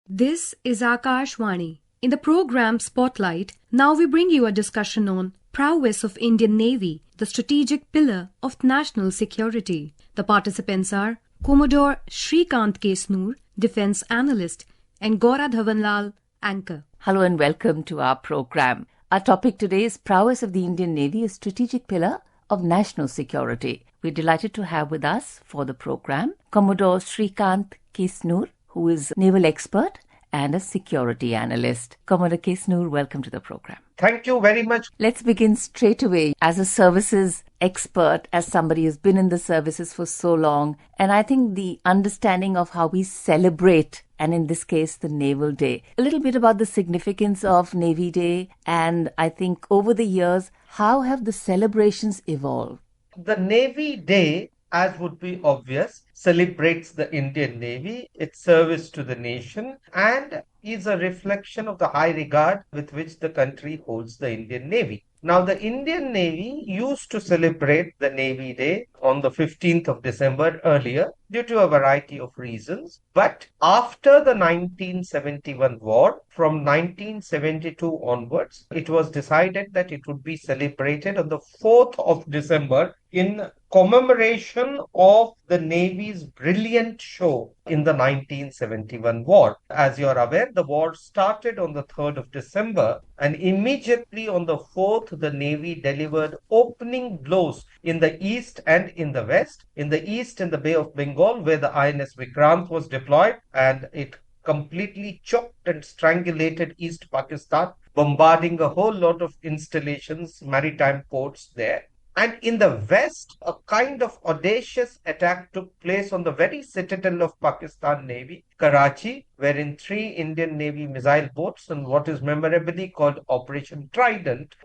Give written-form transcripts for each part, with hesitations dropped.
This is Akashvani. In the program Spotlight, now we bring you a discussion on Prowess of Indian Navy, the strategic pillar of national security. The participants are Commodore Srikant Kesnur, Defense Analyst, and Dhawan, Anchor. Hello and welcome to our program. Our topic today is Prowess of the Indian Navy, a strategic pillar of national security. We're delighted to have with us for the program Commodore Srikant Kesnur, who is a naval expert and a security analyst. Commodore Kesnur, welcome to the program. Thank you very much. Let's begin straight away. As a services expert, as somebody who's been in the services for so long, and I think the understanding of how we celebrate, and in this case, the Naval Day. A little bit about the significance of Navy Day, and I think over the years, how have the celebrations evolved? The Navy Day, as would be obvious, celebrates the Indian Navy, its service to the nation, and is a reflection of the high regard with which the country holds the Indian Navy. Now, the Indian Navy used to celebrate the Navy Day on the 15th of December earlier due to a variety of reasons. But after the 1971 war, from 1972 onwards, it was decided that it would be celebrated on the 4th of December in commemoration of the Navy's brilliant show in the 1971 war. As you are aware, the war started on the 3rd of December, and immediately on the 4th, the Navy delivered opening blows in the east and in the west. In the east, in the Bay of Bengal, where the INS Vikrant was deployed, and it completely choked and strangulated East Pakistan, bombarding a whole lot of installations, maritime ports there. And in the west, a kind of audacious attack took place on the very citadel of Pakistan Navy, Karachi, wherein 3 Indian Navy missile boats and what is memorably called Operation Trident,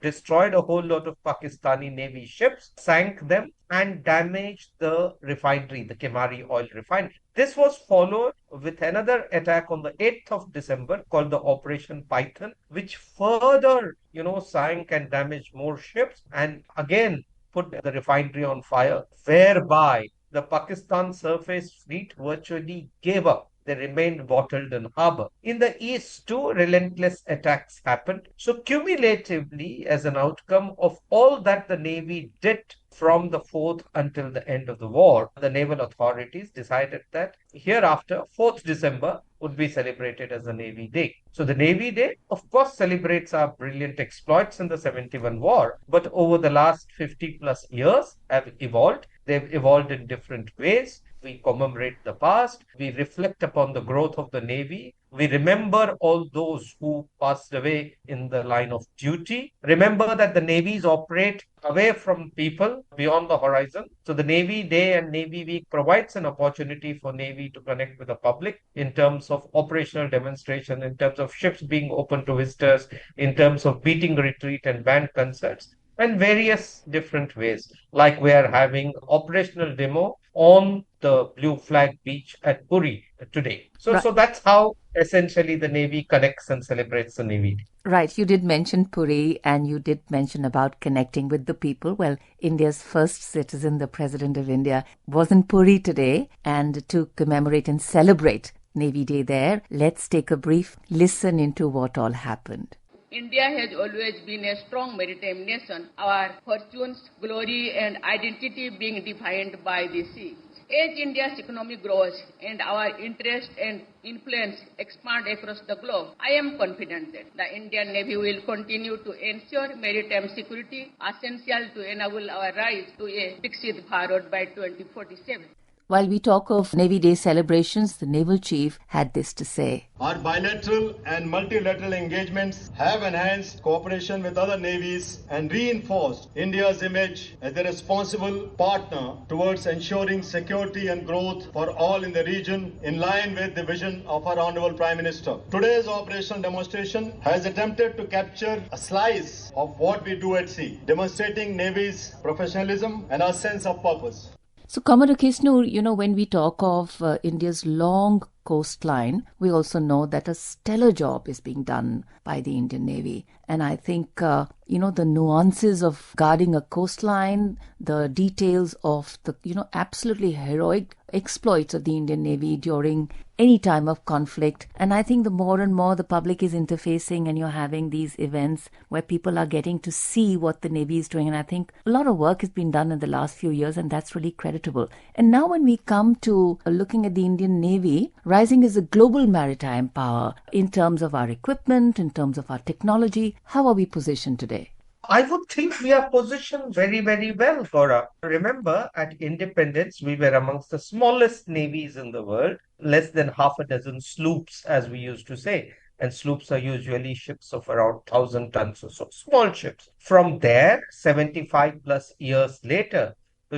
destroyed a whole lot of Pakistani Navy ships, sank them, and damaged the refinery, the Kemari oil refinery. This was followed with another attack on the 8th of December called the Operation Python, which further, sank and damaged more ships and again put the refinery on fire, whereby the Pakistan surface fleet virtually gave up. They remained bottled in harbor. In the east, 2 relentless attacks happened. So cumulatively, as an outcome of all that the Navy did from the 4th until the end of the war, the naval authorities decided that hereafter, 4th December would be celebrated as a Navy Day. So the Navy Day, of course, celebrates our brilliant exploits in the 71 war, but over the last 50 plus years have evolved. They've evolved in different ways. We commemorate the past. We reflect upon the growth of the Navy. We remember all those who passed away in the line of duty. Remember that the navies operate away from people beyond the horizon. So the Navy Day and Navy Week provides an opportunity for Navy to connect with the public in terms of operational demonstration, in terms of ships being open to visitors, in terms of beating retreat and band concerts, and various different ways. Like we are having operational demo on the Blue Flag Beach at Puri today. So that's how essentially the Navy connects and celebrates the Navy Day. Right. You did mention Puri and you did mention about connecting with the people. Well, India's first citizen, the President of India, was in Puri today, and to commemorate and celebrate Navy Day there, let's take a brief listen into what all happened. India has always been a strong maritime nation, our fortunes, glory and identity being defined by the sea. As India's economy grows and our interest and influence expand across the globe, I am confident that the Indian Navy will continue to ensure maritime security, essential to enable our rise to a Viksit Bharat by 2047. While we talk of Navy Day celebrations, the Naval Chief had this to say. Our bilateral and multilateral engagements have enhanced cooperation with other navies and reinforced India's image as a responsible partner towards ensuring security and growth for all in the region, in line with the vision of our Honorable Prime Minister. Today's operational demonstration has attempted to capture a slice of what we do at sea, demonstrating Navy's professionalism and our sense of purpose. So, Commodore Kesnur, when we talk of India's long coastline, we also know that a stellar job is being done by the Indian Navy. And I think, the nuances of guarding a coastline, the details of the, absolutely heroic exploits of the Indian Navy during any time of conflict. And I think the more and more the public is interfacing and you're having these events where people are getting to see what the Navy is doing. And I think a lot of work has been done in the last few years, and that's really creditable. And now when we come to looking at the Indian Navy, rising as a global maritime power in terms of our equipment, in terms of our technology, how are we positioned today? I would think we are positioned very, very well, Gouran. Remember, at independence, we were amongst the smallest navies in the world, less than half a dozen sloops, as we used to say. And sloops are usually ships of around 1,000 tons or so, small ships. From there, 75 plus years later,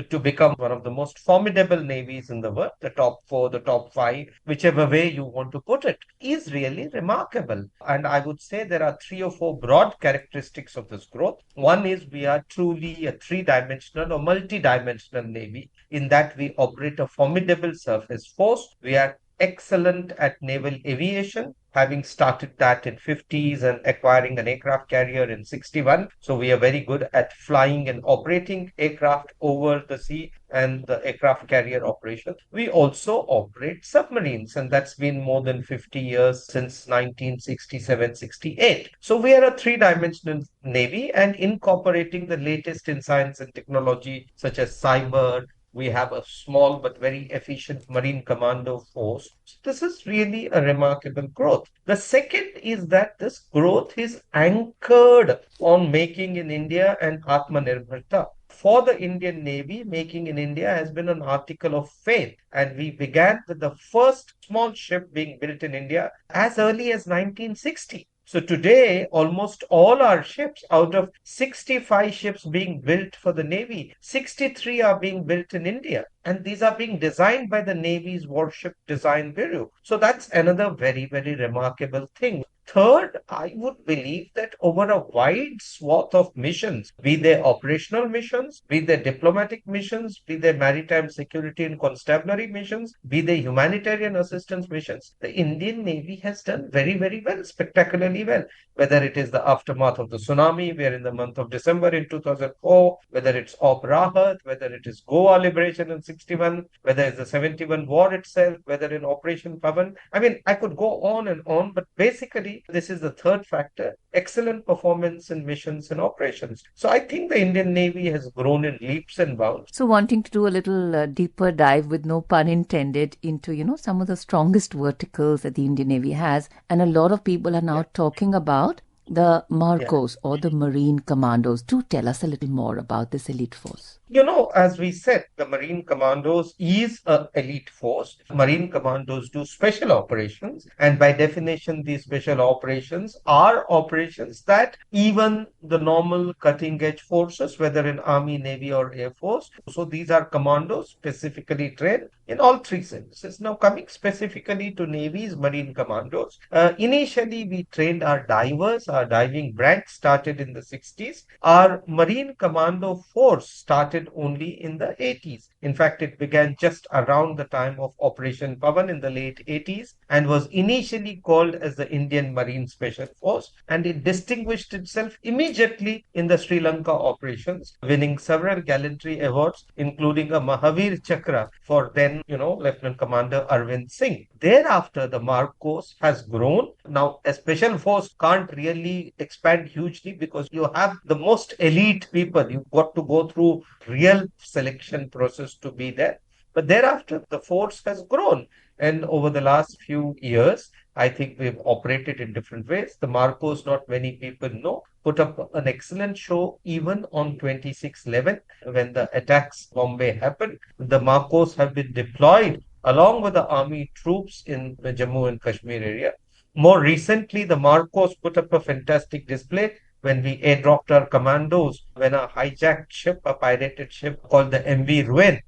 to become one of the most formidable navies in the world, the top four, the top five, whichever way you want to put it, is really remarkable. And I would say there are three or four broad characteristics of this growth. One is we are truly a three-dimensional or multi-dimensional navy in that we operate a formidable surface force. We are excellent at naval aviation, having started that in 50s and acquiring an aircraft carrier in 61. So we are very good at flying and operating aircraft over the sea and the aircraft carrier operation. We also operate submarines, and that's been more than 50 years since 1967-68. So we are a three-dimensional navy, and incorporating the latest in science and technology such as cyber. We have a small but very efficient Marine Commando force. This is really a remarkable growth. The second is that this growth is anchored on making in India and Atmanirbharta. For the Indian Navy, making in India has been an article of faith. And we began with the first small ship being built in India as early as 1960. So today, almost all our ships, out of 65 ships being built for the Navy, 63 are being built in India. And these are being designed by the Navy's Warship Design Bureau. So that's another very, very remarkable thing. Third, I would believe that over a wide swath of missions, be they operational missions, be they diplomatic missions, be they maritime security and constabulary missions, be they humanitarian assistance missions, the Indian Navy has done very, very well, spectacularly well. Whether it is the aftermath of the tsunami, we are in the month of December in 2004, whether it's Op Rahat, whether it is Goa liberation in 61, whether it's the 71 war itself, whether in Operation Pavan. I mean, I could go on, but basically, this is the third factor, excellent performance in missions and operations. So I think the Indian Navy has grown in leaps and bounds. So wanting to do a little deeper dive, with no pun intended, into, some of the strongest verticals that the Indian Navy has. And a lot of people are now talking about the Marcos or the Marine Commandos. Do tell us a little more about this elite force. As we said, the Marine Commandos is an elite force. Marine Commandos do special operations, and by definition, these special operations are operations that even the normal cutting-edge forces, whether in Army, Navy, or Air Force, so these are commandos specifically trained in all three services. Now, coming specifically to Navy's Marine Commandos, initially we trained our divers. Our diving branch started in the 60s. Our Marine Commando force started only in the 80s. In fact, it began just around the time of Operation Pavan in the late 80s and was initially called as the Indian Marine Special Force, and it distinguished itself immediately in the Sri Lanka operations, winning several gallantry awards, including a Mahavir Chakra for then, Lieutenant Commander Arvind Singh. Thereafter, the Marcos has grown. Now, a special force can't really expand hugely because you have the most elite people. You've got to go through real selection process to be there. But thereafter, the force has grown. And over the last few years, I think we've operated in different ways. The Marcos, not many people know, put up an excellent show even on 26/11 when the attacks Bombay happened. The Marcos have been deployed along with the army troops in the Jammu and Kashmir area. More recently, the Marcos put up a fantastic display when we airdropped our commandos when a hijacked ship, a pirated ship called the MV Ruin,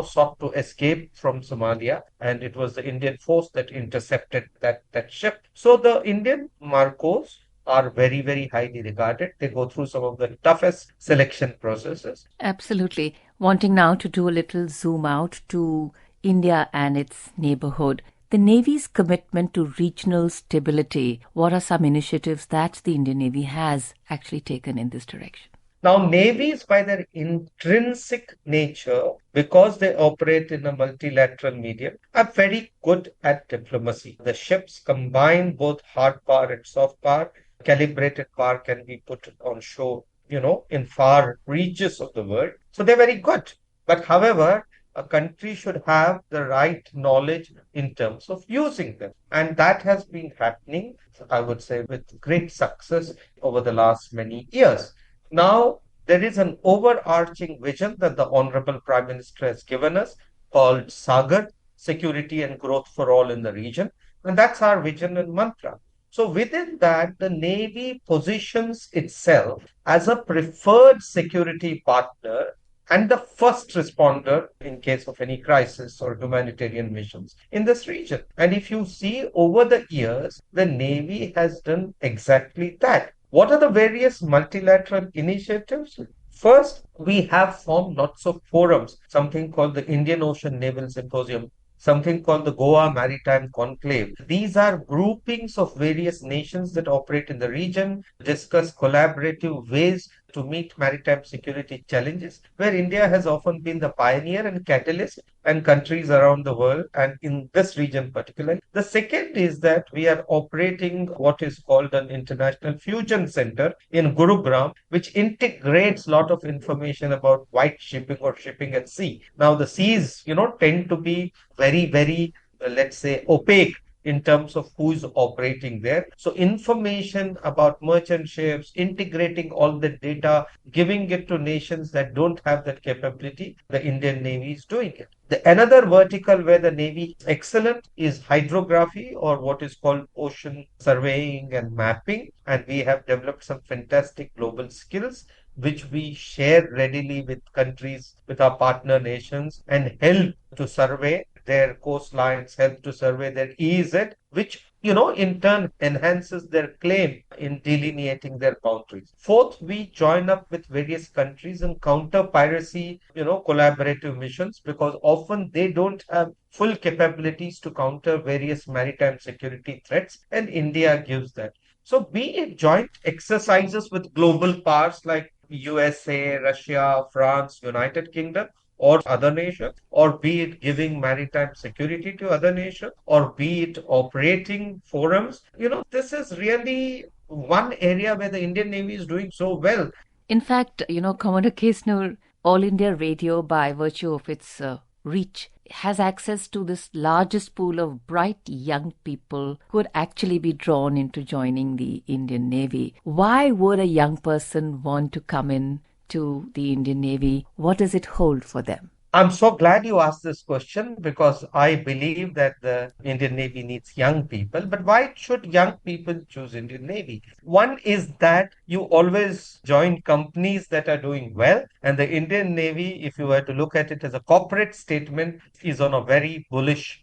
sought to escape from Somalia. And it was the Indian force that intercepted that ship. So the Indian Marcos are very, very highly regarded. They go through some of the toughest selection processes. Absolutely. Wanting now to do a little zoom out to India and its neighborhood. the Navy's commitment to regional stability, what are some initiatives that the Indian Navy has actually taken in this direction? Now, navies, by their intrinsic nature, because they operate in a multilateral medium, are very good at diplomacy. The ships combine both hard power and soft power. Calibrated power can be put on shore, in far reaches of the world. So they're very good. But however, a country should have the right knowledge in terms of using them. And that has been happening, I would say, with great success over the last many years. Now, there is an overarching vision that the Honorable Prime Minister has given us called Sagar, Security and Growth for All in the region. And that's our vision and mantra. So within that, the Navy positions itself as a preferred security partner and the first responder in case of any crisis or humanitarian missions in this region. And if you see over the years, the Navy has done exactly that. What are the various multilateral initiatives? First, we have formed lots of forums, something called the Indian Ocean Naval Symposium, something called the Goa Maritime Conclave. These are groupings of various nations that operate in the region, discuss collaborative ways to meet maritime security challenges, where India has often been the pioneer and catalyst, and countries around the world, and in this region particularly. The second is that we are operating what is called an International Fusion Center in Gurugram, which integrates a lot of information about white shipping or shipping at sea. Now, the seas, tend to be very, very, let's say, opaque in terms of who's operating there. So information about merchant ships, integrating all the data, giving it to nations that don't have that capability, the Indian Navy is doing it. Another vertical where the Navy is excellent is hydrography, or what is called ocean surveying and mapping. And we have developed some fantastic global skills which we share readily with countries, with our partner nations, and help to survey their coastlines, help to survey their EEZ, which, in turn enhances their claim in delineating their boundaries. Fourth, we join up with various countries and counter piracy, collaborative missions, because often they don't have full capabilities to counter various maritime security threats, and India gives that. So be it joint exercises with global powers like USA, Russia, France, United Kingdom, or other nations, or be it giving maritime security to other nations, or be it operating forums. This is really one area where the Indian Navy is doing so well. In fact, Commodore Kesnur, All India Radio, by virtue of its reach, has access to this largest pool of bright young people who would actually be drawn into joining the Indian Navy. Why would a young person want to come in to the Indian Navy? What does it hold for them? I'm so glad you asked this question, because I believe that the Indian Navy needs young people. But why should young people choose Indian Navy? One is that you always join companies that are doing well. And the Indian Navy, if you were to look at it as a corporate statement, is on a very bullish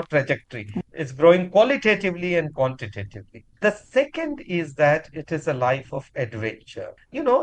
trajectory. It's growing qualitatively and quantitatively. The second is that it is a life of adventure.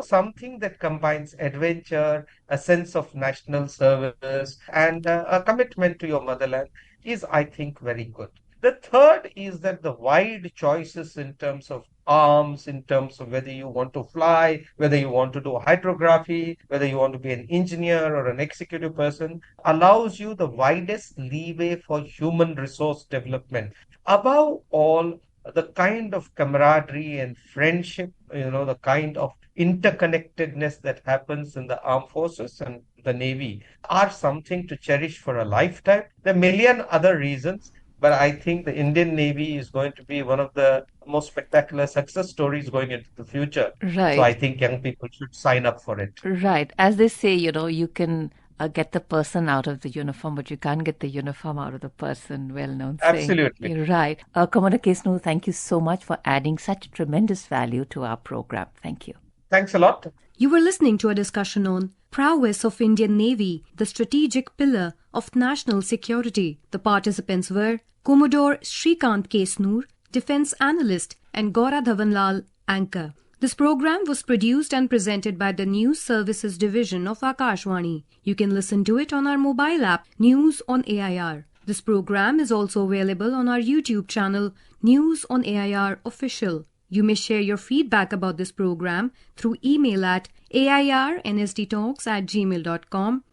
Something that combines adventure, a sense of national service, and a commitment to your motherland is, I think, very good. The third is that the wide choices in terms of arms, in terms of whether you want to fly, whether you want to do hydrography, whether you want to be an engineer or an executive person, allows you the widest leeway for human resource development. Above all, the kind of camaraderie and friendship, the kind of interconnectedness that happens in the armed forces and the Navy are something to cherish for a lifetime. There are a million other reasons, but I think the Indian Navy is going to be one of the most spectacular success stories going into the future. Right. So I think young people should sign up for it. Right. As they say, you can get the person out of the uniform, but you can't get the uniform out of the person. Well-known saying. Absolutely. You're right. Commodore Kesnur, thank you so much for adding such tremendous value to our program. Thank you. Thanks a lot. You were listening to a discussion on Prowess of Indian Navy, the strategic pillar of national security. The participants were Commodore Srikant Kesnur, Defense Analyst, and Dhawan, Anchor. This program was produced and presented by the News Services Division of Akashvani. You can listen to it on our mobile app, News on AIR. This program is also available on our YouTube channel, News on AIR Official. You may share your feedback about this program through email at airnsdtalks@gmail.com